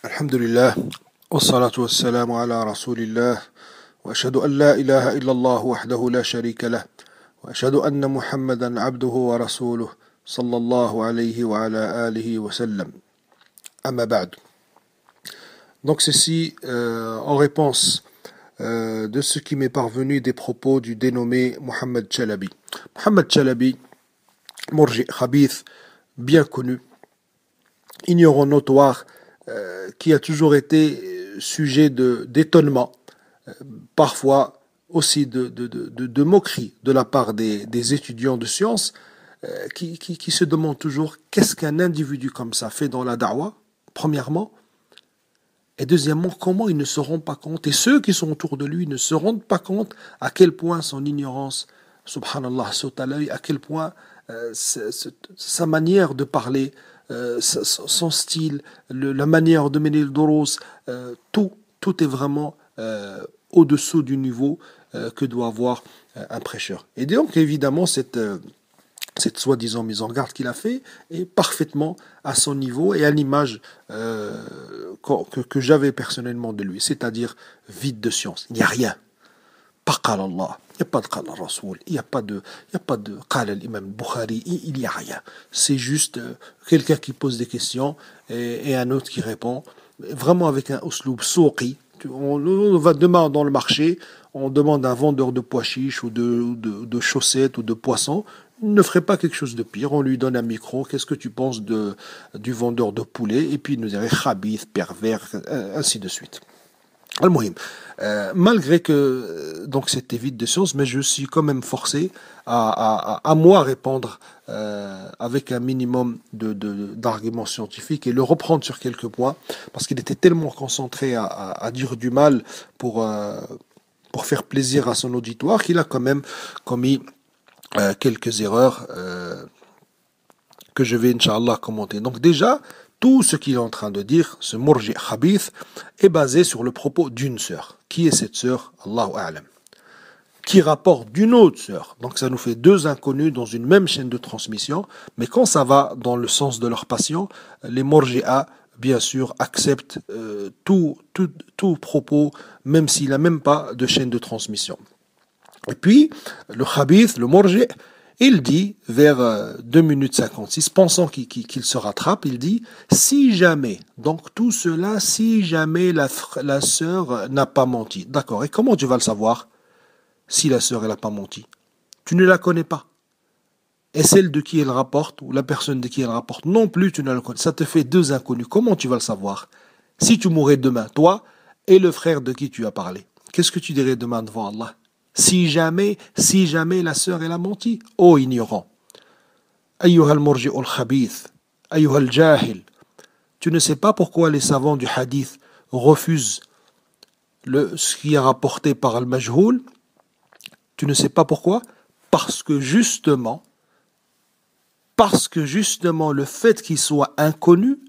الحمد لله والصلاة والسلام على رسول الله وأشهد أن لا إله إلا الله وحده لا شريك له وأشهد أن محمدا عبده ورسوله صلى الله عليه وعلى آله وسلم أما بعد. Donc ceci en réponse de ce qui m'est parvenu des propos du dénommé Mohamed Chalabi. Mohamed Chalabi, Murji Khabith, bien connu, ignorant notoire, qui a toujours été sujet d'étonnement, parfois aussi de moquerie de la part des étudiants de sciences, qui se demandent toujours qu'est-ce qu'un individu comme ça fait dans la da'wah, premièrement, et deuxièmement, comment ils ne se rendent pas compte, et ceux qui sont autour de lui ne se rendent pas compte à quel point son ignorance, subhanallah, saute à l'œil, à quel point sa manière de parler, son style, la manière de mener le doros, tout est vraiment au-dessous du niveau que doit avoir un prêcheur. Et donc, évidemment, cette soi-disant mise en garde qu'il a fait est parfaitement à son niveau et à l'image que j'avais personnellement de lui, c'est-à-dire vide de science. Il n'y a rien. Pas qala Allah, il n'y a pas de qala Rasoul, il n'y a pas de qala l'imam Bukhari, il n'y a rien. C'est juste quelqu'un qui pose des questions et un autre qui répond, vraiment avec un usloub souqi. On va demain dans le marché, on demande à un vendeur de pois chiches ou de chaussettes ou de poissons, il ne ferait pas quelque chose de pire. On lui donne un micro, qu'est-ce que tu penses du vendeur de poulet? Et puis il nous dirait khabith, pervers, ainsi de suite. Al-Muhim. Malgré que donc c'était vide de science, mais je suis quand même forcé à moi répondre avec un minimum d'arguments scientifiques et le reprendre sur quelques points, parce qu'il était tellement concentré à dire du mal pour faire plaisir à son auditoire qu'il a quand même commis quelques erreurs que je vais, Inch'Allah, commenter. Donc déjà, tout ce qu'il est en train de dire, ce Murji Khabith, est basé sur le propos d'une sœur. Qui est cette sœur? Allahu A'lam. Qui rapporte d'une autre sœur. Donc ça nous fait deux inconnus dans une même chaîne de transmission, mais quand ça va dans le sens de leur passion, les Murji'a, bien sûr, acceptent tout propos, même s'il n'a même pas de chaîne de transmission. Et puis, le Khabith, le Murji', il dit, vers 2 minutes 56, pensant qu'il se rattrape, il dit, si jamais, donc tout cela, si jamais la sœur n'a pas menti. D'accord, et comment tu vas le savoir si la sœur, elle n'a pas menti? Tu ne la connais pas. Et celle de qui elle rapporte, ou la personne de qui elle rapporte, non plus tu ne la connais. Ça te fait deux inconnus. Comment tu vas le savoir? Si tu mourais demain, toi et le frère de qui tu as parlé, qu'est-ce que tu dirais demain devant Allah? Si jamais la sœur elle a menti, ô ignorant, ayyuha al-murji'u al-khabith, ayyuha al-jahil, tu ne sais pas pourquoi les savants du hadith refusent ce qui est rapporté par al-majhoul. Tu ne sais pas pourquoi? Parce que justement le fait qu'il soit inconnu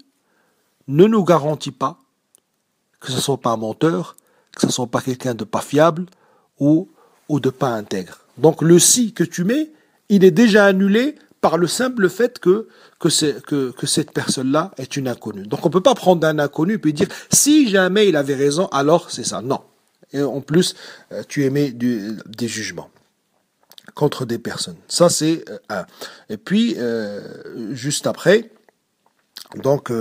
ne nous garantit pas que ce ne soit pas un menteur, que ce ne soit pas quelqu'un de pas fiable ou de pas intègre. Donc le si que tu mets, il est déjà annulé par le simple fait que cette personne-là est une inconnue. Donc on ne peut pas prendre un inconnu et dire si jamais il avait raison, alors c'est ça. Non. Et en plus, tu émets des jugements contre des personnes. Ça c'est un. Et puis, juste après, donc,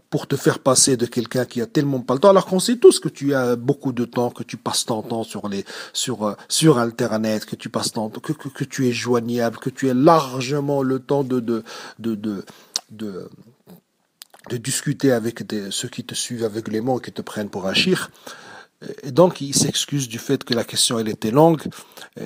pour te faire passer de quelqu'un qui a tellement pas le temps, alors qu'on sait tous que tu as beaucoup de temps, que tu passes ton temps sur Internet, que tu passes ton temps, que tu es joignable, que tu as largement le temps de discuter avec ceux qui te suivent aveuglément et qui te prennent pour un shir. Et donc, il s'excuse du fait que la question, elle était longue.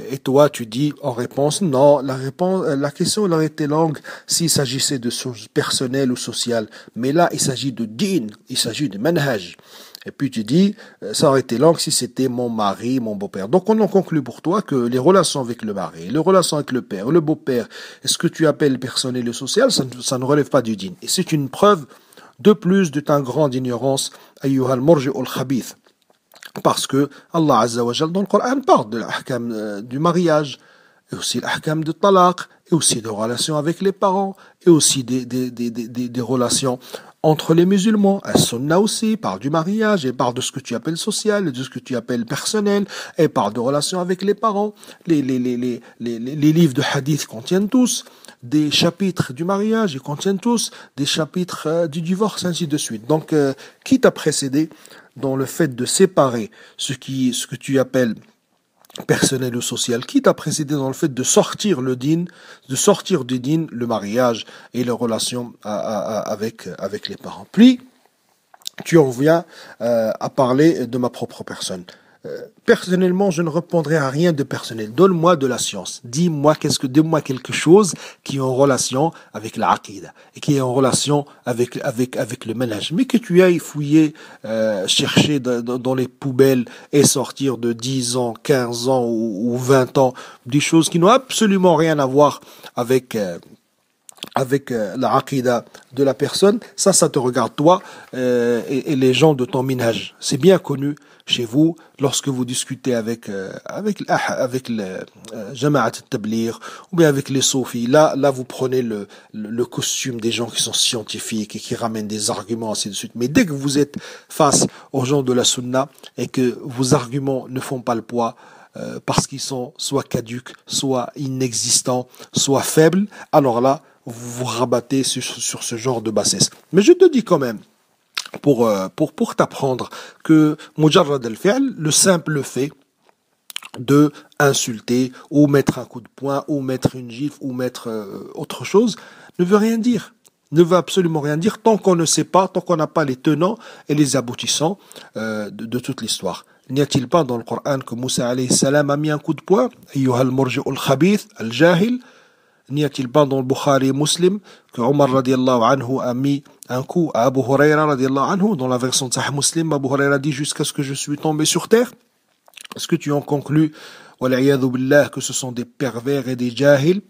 Et toi, tu dis en réponse, non, la question, elle aurait été longue s'il s'agissait de choses personnelles ou sociales. Mais là, il s'agit de din, il s'agit de manhaj. Et puis tu dis, ça aurait été long si c'était mon mari, mon beau-père. Donc on en conclut pour toi que les relations avec le mari, les relations avec le père, le beau-père, est-ce que tu appelles personnel ou social, ça ne relève pas du din. Et c'est une preuve de plus de ta grande ignorance, ayyuhal murji'u al-khabith. Parce que Allah Azza wa Jal dans le Coran parle de l'ahkam du mariage, et aussi l'ahkam de talaq, et aussi des relations avec les parents, et aussi des relations entre les musulmans. As-Sunna aussi parle du mariage, et parle de ce que tu appelles social, de ce que tu appelles personnel, et parle de relations avec les parents. Les livres de hadith contiennent tous des chapitres du mariage, ils contiennent tous des chapitres du divorce, ainsi de suite. Donc, qui t'a précédé dans le fait de séparer ce que tu appelles personnel ou social, qui t'a précédé dans le fait de sortir le din, de sortir du din le mariage et les relations avec les parents. Puis tu en viens à parler de ma propre personne. Personnellement, je ne répondrai à rien de personnel. Donne-moi de la science. Dis-moi quelque chose qui est en relation avec la aqidah et qui est en relation avec le manhaj. Mais que tu ailles fouiller, chercher dans les poubelles et sortir de 10 ans, 15 ans ou 20 ans des choses qui n'ont absolument rien à voir avec la aqidah de la personne, ça te regarde toi et les gens de ton minhaj. C'est bien connu chez vous, lorsque vous discutez avec le Jama'at al-Tabligh ou bien avec les Soufis, là vous prenez le costume des gens qui sont scientifiques et qui ramènent des arguments, ainsi de suite. Mais dès que vous êtes face aux gens de la Sunna et que vos arguments ne font pas le poids, parce qu'ils sont soit caducs, soit inexistants, soit faibles, alors là, vous vous rabattez sur ce genre de bassesse. Mais je te dis quand même, pour t'apprendre que mujarrad al-fi'l, le simple fait de insulter ou mettre un coup de poing ou mettre une gifle ou mettre autre chose ne veut rien dire. Ne veut absolument rien dire tant qu'on ne sait pas, tant qu'on n'a pas les tenants et les aboutissants de toute l'histoire. N'y a-t-il pas dans le Coran que Moussa alayhi salam a mis un coup de poing? Ayyuha al-murji'u al-khabith al-jahil. N'y a-t-il pas dans le Bukhari et Muslim que Omar radiallahu anhu a mis un coup à Abu Huraira radiallahu anhu? Dans la version de Sahih Muslim, Abu Huraira dit jusqu'à ce que je suis tombé sur terre. Est-ce que tu en conclus, wal'iyadhu billah, que ce sont des pervers et des jahils?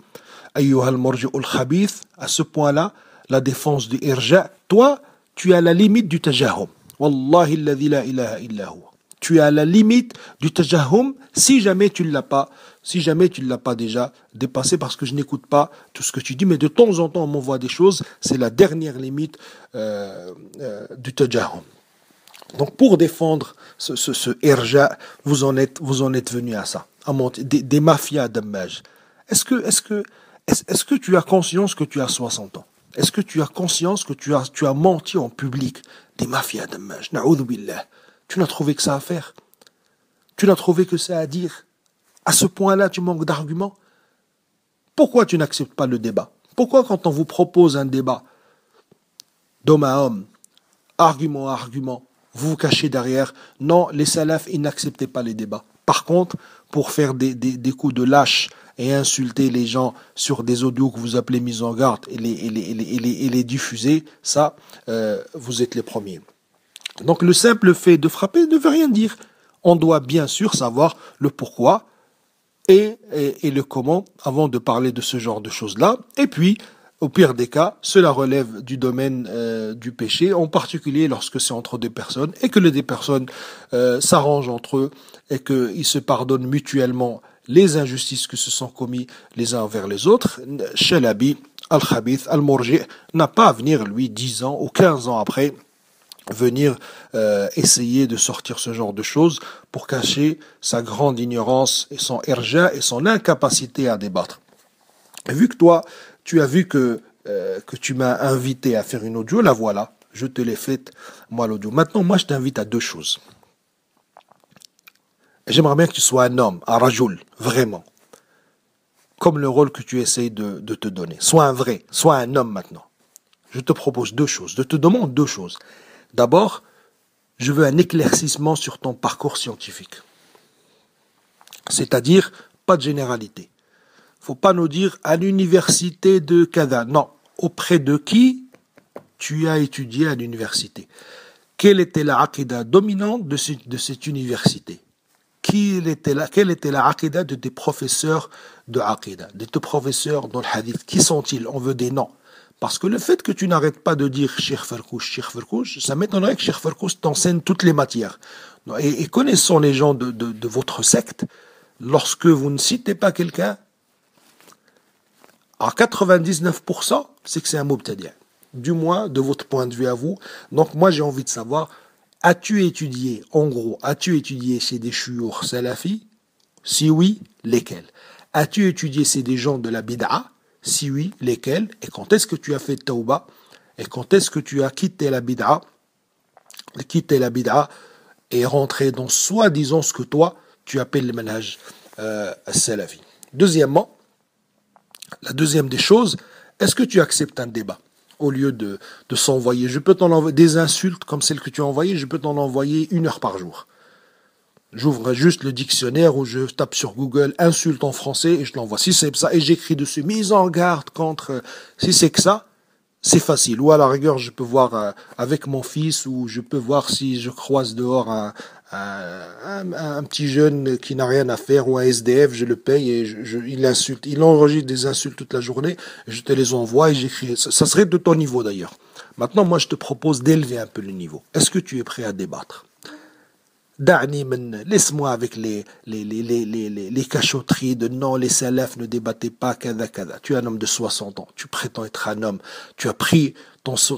Ayyuha al-murji'u al-khabith. À ce point-là, la défense du irja, toi, tu es à la limite du tajahum. Wallahi alladhi la ilaha illa huwa. Tu es à la limite du tajahum si jamais tu ne l'as pas déjà dépassé, parce que je n'écoute pas tout ce que tu dis, mais de temps en temps on m'envoie des choses, c'est la dernière limite du tajahum. Donc pour défendre ce irja, vous en êtes venu à ça, à monter des mafias d'ammage. Est-ce que tu as conscience que tu as 60 ans? Est-ce que tu as conscience que tu as menti en public? Des mafias d'ammage, na'oudhu billah. Tu n'as trouvé que ça à faire? Tu n'as trouvé que ça à dire? À ce point-là, tu manques d'arguments? Pourquoi tu n'acceptes pas le débat? Pourquoi quand on vous propose un débat d'homme à homme, argument à argument, vous vous cachez derrière? Non, les salafs, ils n'acceptaient pas les débats. Par contre, pour faire des coups de lâche et insulter les gens sur des audios que vous appelez mise en garde et les diffuser, ça, vous êtes les premiers. Donc le simple fait de frapper ne veut rien dire. On doit bien sûr savoir le pourquoi et le comment avant de parler de ce genre de choses-là. Et puis, au pire des cas, cela relève du domaine du péché, en particulier lorsque c'est entre deux personnes et que les deux personnes s'arrangent entre eux et qu'ils se pardonnent mutuellement les injustices que se sont commis les uns envers les autres. Shalabi, Al-Khabith, Al-Murji' n'a pas à venir, lui, 10 ans ou 15 ans après, venir essayer de sortir ce genre de choses pour cacher sa grande ignorance et son irja et son incapacité à débattre. Et vu que toi, tu as vu que tu m'as invité à faire une audio, la voilà, je te l'ai faite, moi l'audio. Maintenant, moi je t'invite à deux choses. J'aimerais bien que tu sois un homme, un rajoul, vraiment. Comme le rôle que tu essayes de te donner. Sois un vrai, sois un homme maintenant. Je te propose deux choses, je te demande deux choses. D'abord, je veux un éclaircissement sur ton parcours scientifique. C'est-à-dire, pas de généralité. Faut pas nous dire à l'université de Kada. Non. Auprès de qui tu as étudié à l'université? Quelle était la aqidah dominante de cette université? Quelle était la aqidah de tes professeurs de aqidah, de tes professeurs dans le hadith? Qui sont-ils? On veut des noms. Parce que le fait que tu n'arrêtes pas de dire Cheikh Farkouch, ça m'étonnerait que Cheikh Farkouch t'enseigne toutes les matières. Et connaissant les gens de votre secte, lorsque vous ne citez pas quelqu'un, à 99%, c'est que c'est un mubtadi'. du moins de votre point de vue à vous. Donc moi j'ai envie de savoir, as-tu étudié, en gros, as-tu étudié chez des chouyours salafis? Si oui, lesquels? As-tu étudié chez des gens de la bid'a? Si oui, lesquels? Et quand est-ce que tu as fait tawba? Et quand est-ce que tu as quitté la bid'a et rentré dans soi-disant ce que toi, tu appelles le manhaj salafi? Deuxièmement, la deuxième des choses, est-ce que tu acceptes un débat au lieu de s'envoyer? Je peux t'en envoyer des insultes comme celles que tu as envoyées, je peux t'en envoyer 1 heure par jour. J'ouvre juste le dictionnaire ou je tape sur Google insulte en français et je l'envoie. Si c'est ça, et j'écris dessus mise en garde contre. Si c'est que ça, c'est facile. Ou à la rigueur, je peux voir avec mon fils, ou je peux voir si je croise dehors un petit jeune qui n'a rien à faire, ou un SDF, je le paye et il insulte. Il enregistre des insultes toute la journée, et je te les envoie et j'écris. Ça serait de ton niveau d'ailleurs. Maintenant, moi, je te propose d'élever un peu le niveau. Est-ce que tu es prêt à débattre? Laisse-moi avec les cachotteries de non, les salafs ne débattaient pas, kada, kada. Tu es un homme de 60 ans, tu prétends être un homme, tu as pris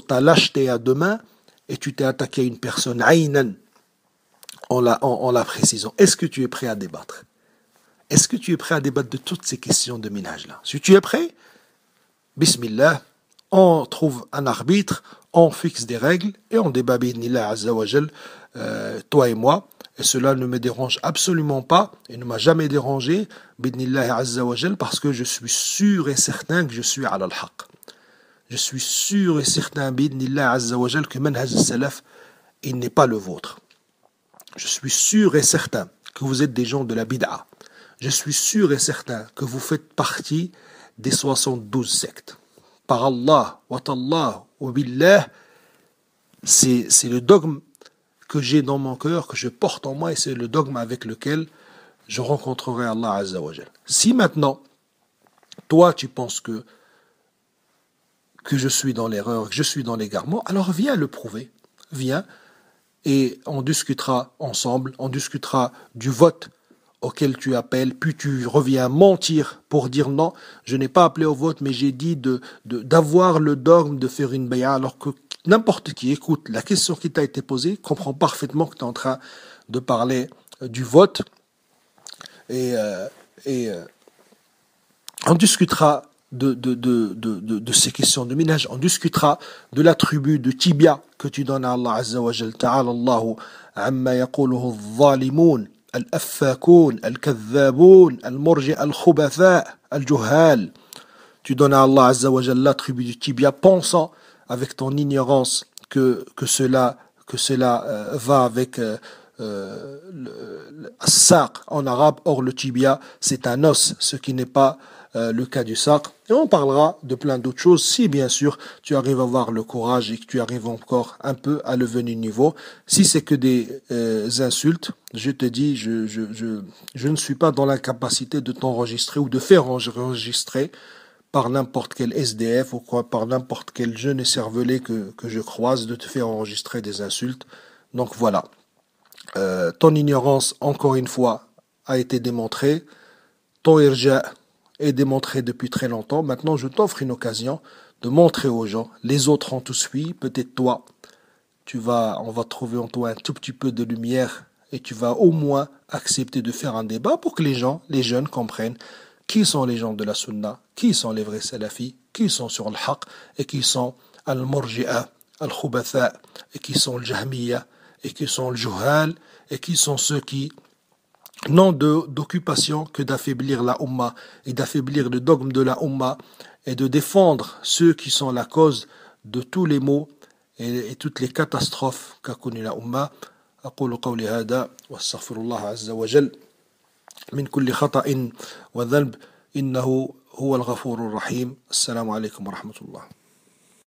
ta lâcheté à 2 mains et tu t'es attaqué à une personne, aïnan, en la précisant. Est-ce que tu es prêt à débattre? Est-ce que tu es prêt à débattre de toutes ces questions de minhaj-là? Si tu es prêt, bismillah, on trouve un arbitre, on fixe des règles et on débat bi'idhnillah azza wa jal, toi et moi, et cela ne me dérange absolument pas et ne m'a jamais dérangé bi'idhnillah azza wa jal, parce que je suis sûr et certain que je suis ala al-haq. Je suis sûr et certain bi'idhnillah azza wa jal que manhaj al-salaf, il n'est pas le vôtre. Je suis sûr et certain que vous êtes des gens de la bid'a. Je suis sûr et certain que vous faites partie des 72 sectes. Par Allah, wa tallah, wa billah, c'est le dogme que j'ai dans mon cœur, que je porte en moi, et c'est le dogme avec lequel je rencontrerai Allah Azza wa Jal. Si maintenant, toi tu penses que je suis dans l'erreur, que je suis dans l'égarement, alors viens le prouver. Viens et on discutera ensemble, on discutera du vote auquel tu appelles, puis tu reviens mentir pour dire non, je n'ai pas appelé au vote, mais j'ai dit d'avoir le dogme de faire une bay'a, alors que n'importe qui écoute la question qui t'a été posée comprend parfaitement que tu es en train de parler du vote, et on discutera de ces questions de minhaj, on discutera de la tribu de Tibia que tu donnes à Allah Azza wa Jal. Ta'ala Allahu amma yaquluhu al-zalimun al-affakun al-kadhabun al-murji al-khubatha al-juhal. Tu donnes à Allah Azza wa Jal la tribu de Tibia, pensant avec ton ignorance que cela va avec le saq en arabe. Or le tibia c'est un os, ce qui n'est pas le cas du saq. Et on parlera de plein d'autres choses si bien sûr tu arrives à avoir le courage et que tu arrives encore un peu à lever le niveau. Si c'est que des insultes, je te dis, je ne suis pas dans l'incapacité de t'enregistrer ou de faire enregistrer par n'importe quel SDF ou quoi, par n'importe quel jeune écervelé que je croise, de te faire enregistrer des insultes. Donc voilà. Ton ignorance, encore une fois, a été démontrée. Ton irja est démontré depuis très longtemps. Maintenant, je t'offre une occasion de montrer aux gens. Les autres ont tout suivi. Peut-être toi, on va trouver en toi un tout petit peu de lumière et tu vas au moins accepter de faire un débat pour que les gens, les jeunes, comprennent qui sont les gens de la sunna, qui sont les vrais salafis, qui sont sur le haq et qui sont al-murji'a, al-khubatha, et qui sont le jahmiya, et qui sont le juhal, et qui sont ceux qui n'ont d'occupation que d'affaiblir la umma et d'affaiblir le dogme de la umma et de défendre ceux qui sont la cause de tous les maux et toutes les catastrophes qu'a connu la umma. أقول قولي هذا واستغفر الله عز وجل من كل خطأ وذنب إنه هو الغفور الرحيم. السلام عليكم ورحمة الله.